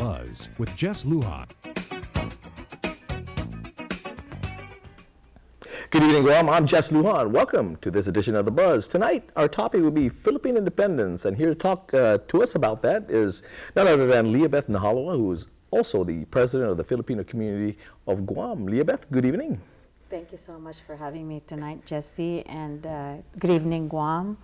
Buzz with Jess Lujan. Good evening, Guam. I'm Jess Lujan. Welcome to this edition of The Buzz. Tonight, our topic will be Philippine independence, and here to talk to us about that is none other than Leabeth Nahalawa, who is also the president of the Filipino community of Guam. Leabeth, good evening. Thank you so much for having me tonight, Jesse, and good evening, Guam.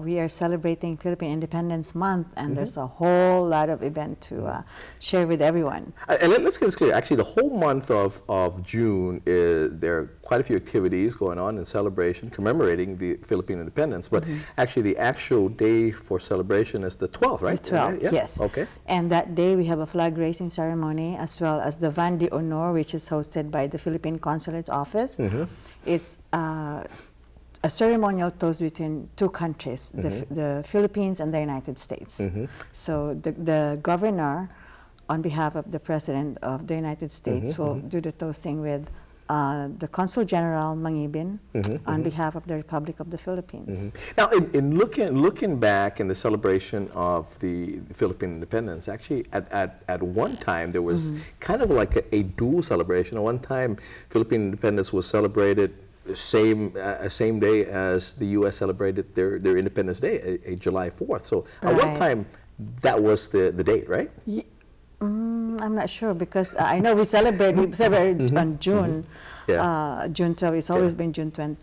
We are celebrating Philippine Independence Month, and there's a whole lot of event to share with everyone. And let's get this clear. Actually, the whole month of June, there are quite a few activities going on in celebration, commemorating the Philippine independence. But actually, the actual day for celebration is the 12th, right? The 12th, yeah? yes. Okay. And that day, we have a flag raising ceremony, as well as the Van de Honor, which is hosted by the Philippine Consulate's office. It's a ceremonial toast between two countries, the Philippines and the United States. So the governor, on behalf of the President of the United States, will do the toasting with the Consul General Mangibin on behalf of the Republic of the Philippines. Now, in looking back in the celebration of the Philippine independence, actually at one time there was kind of like a dual celebration. At one time, Philippine independence was celebrated same day as the U.S. celebrated their Independence Day, a July 4th. So at one time, that was the date, right? I'm not sure, because I know we celebrate on June, June 12th. It's always been June 12th.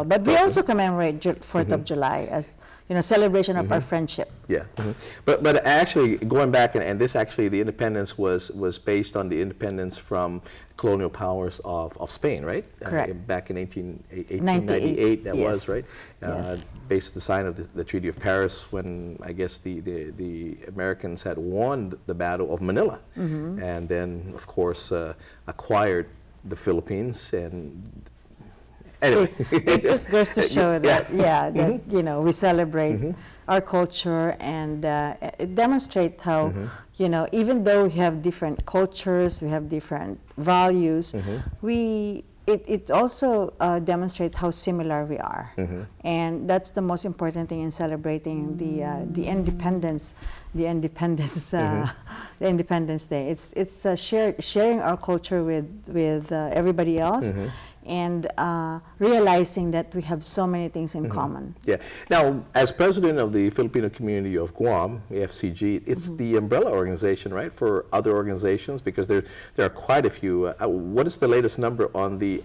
But we also commemorate 4th of July as, you know, celebration of our friendship. Yeah. But actually, going back, and this actually, the independence was based on the independence from colonial powers of Spain, right? Correct. Back in 1898, that was, right? Based on the sign of the Treaty of Paris, when I guess the Americans had won the Battle of Manila, and then, of course, acquired the Philippines. And anyway, it just goes to show that, that you know, we celebrate our culture, and it demonstrates how, you know, even though we have different cultures, we have different values, it also demonstrates how similar we are, and that's the most important thing in celebrating the independence, the Independence Day. It's sharing our culture with everybody else. And realizing that we have so many things in common. Yeah. Now, as president of the Filipino community of Guam, AFCG, it's the umbrella organization, right, for other organizations, because there are quite a few. What is the latest number on the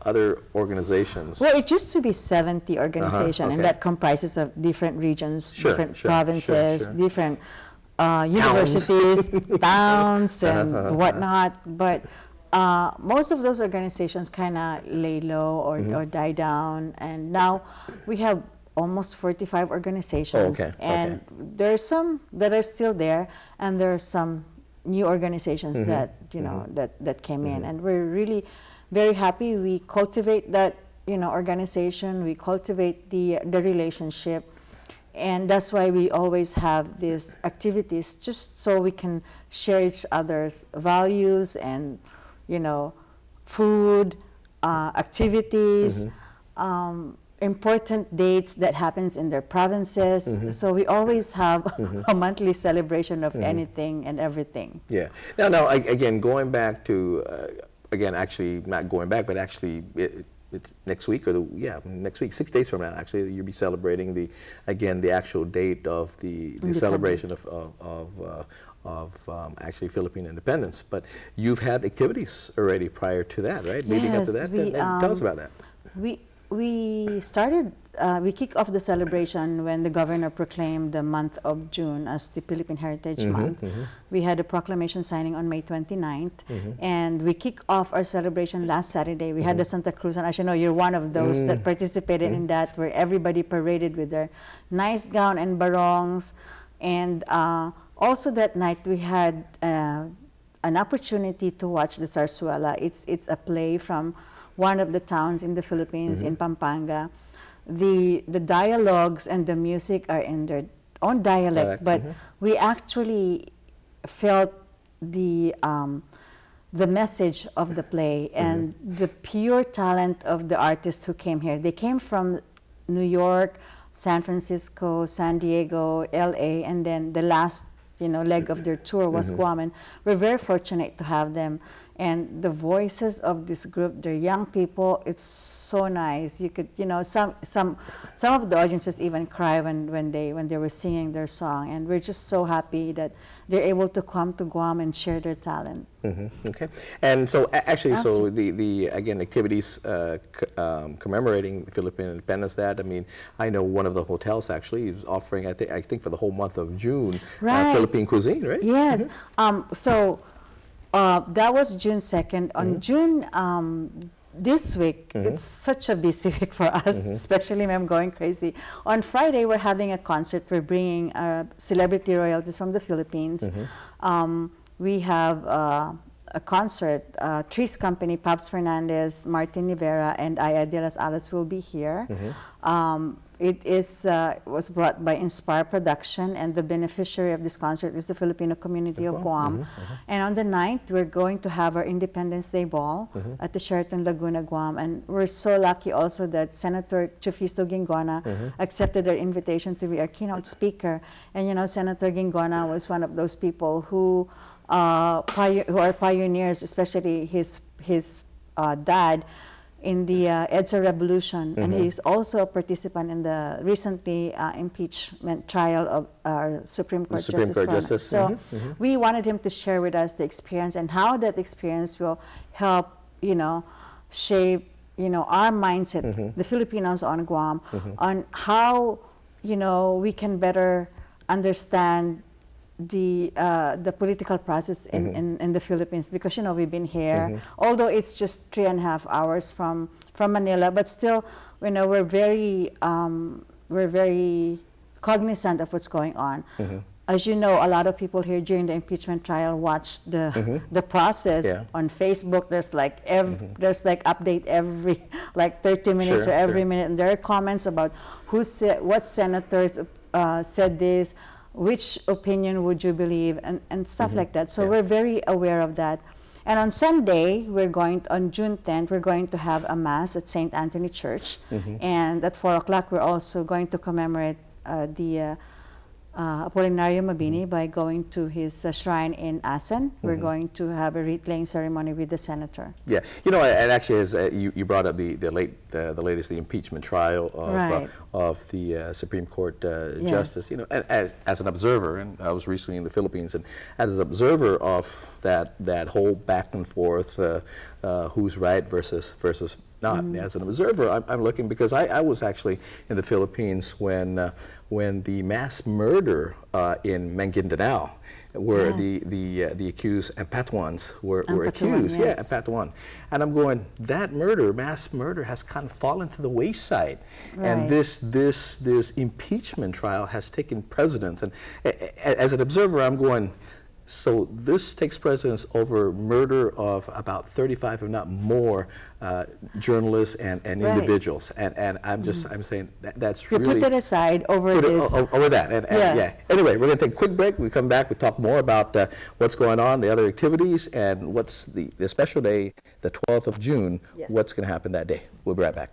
other organizations? Well, it used to be 70 organizations, and that comprises of different regions, different provinces, different universities, towns, and whatnot. But most of those organizations kind of lay low or die down, and now we have almost 45 organizations, and there are some that are still there, and there are some new organizations that, you know, that came in, and we're really very happy. We cultivate that, you know, organization, we cultivate the relationship, and that's why we always have these activities, just so we can share each other's values and, you know, food, activities, important dates that happens in their provinces. So we always have a monthly celebration of anything and everything. Yeah. Now, again, going back to, again, actually not going back, but actually it's next week, or next week, 6 days from now, actually, you'll be celebrating the actual date of the celebration of actually Philippine independence. But you've had activities already prior to that, right? Leading up to that. Tell us about that. We started, we kicked off the celebration when the governor proclaimed the month of June as the Philippine Heritage Month. We had a proclamation signing on May 29th, and we kicked off our celebration last Saturday. We had the Santa Cruz, and as you know, you're one of those that participated in that, where everybody paraded with their nice gown and barongs. And also that night, we had an opportunity to watch the Zarzuela. It's a play from one of the towns in the Philippines, in Pampanga. The dialogues and the music are in their own dialect, but we actually felt the message of the play and the pure talent of the artists who came here. They came from New York, San Francisco, San Diego, LA, and then the last leg of their tour was Guam, and we're very fortunate to have them. And the voices of this group, they're young people. It's so nice. You could, some of the audiences even cry when they were singing their song. And we're just so happy that they're able to come to Guam and share their talent. Okay. And so actually, so the again activities commemorating Philippine independence. That, I mean, I know one of the hotels actually is offering, I think for the whole month of June, Philippine cuisine, right? Yes. That was June 2nd. On June, this week, it's such a busy week for us, especially when I'm going crazy. On Friday, we're having a concert. We're bringing celebrity royalties from the Philippines. We have a concert. Trees Company, Pabs Fernandez, Martin Rivera, and Aya de las Alas will be here. It was brought by Inspire Production, and the beneficiary of this concert is the Filipino community of Guam. And on the 9th, we're going to have our Independence Day Ball at the Sheraton Laguna, Guam. And we're so lucky also that Senator Chufisto Gingona accepted our invitation to be our keynote speaker. And Senator Gingona was one of those people who are pioneers, especially his dad, in the EDSA revolution, and he's also a participant in the recently impeachment trial of our Supreme Court Justice. So we wanted him to share with us the experience and how that experience will help, shape, our mindset, the Filipinos on Guam, on how, we can better understand the political process in the Philippines, because we've been here, although it's just 3.5 hours from Manila, but still we're very cognizant of what's going on. As you know, a lot of people here during the impeachment trial watched the process on Facebook. There's like update every 30 minutes or every minute, and there are comments about what senators said this, which opinion would you believe, and stuff like that. So we're very aware of that. And on Sunday, on June 10th, we're going to have a Mass at St. Anthony Church. And at 4 o'clock, we're also going to commemorate the Apolinario Mabini by going to his shrine in Asen. We're going to have a wreath-laying ceremony with the senator. Yeah, and actually, as you brought up the latest, the impeachment trial of the Supreme Court Justice. And as an observer, and I was recently in the Philippines, and as an observer of that whole back and forth, who's right versus not. As an observer, I'm looking, because I was actually in the Philippines when the mass murder in Maguindanao, where the accused Ampatuans were accused. Yes. Ampatuan. And I'm going, that mass murder has kind of fallen to the wayside. And this impeachment trial has taken precedence. And as an observer, I'm going, so this takes precedence over murder of about 35, if not more, journalists and individuals. And I'm saying that's really... You put it aside over this. Over that. Anyway, we're going to take a quick break. We come back, we talk more about what's going on, the other activities, and what's the special day, the 12th of June, what's going to happen that day. We'll be right back.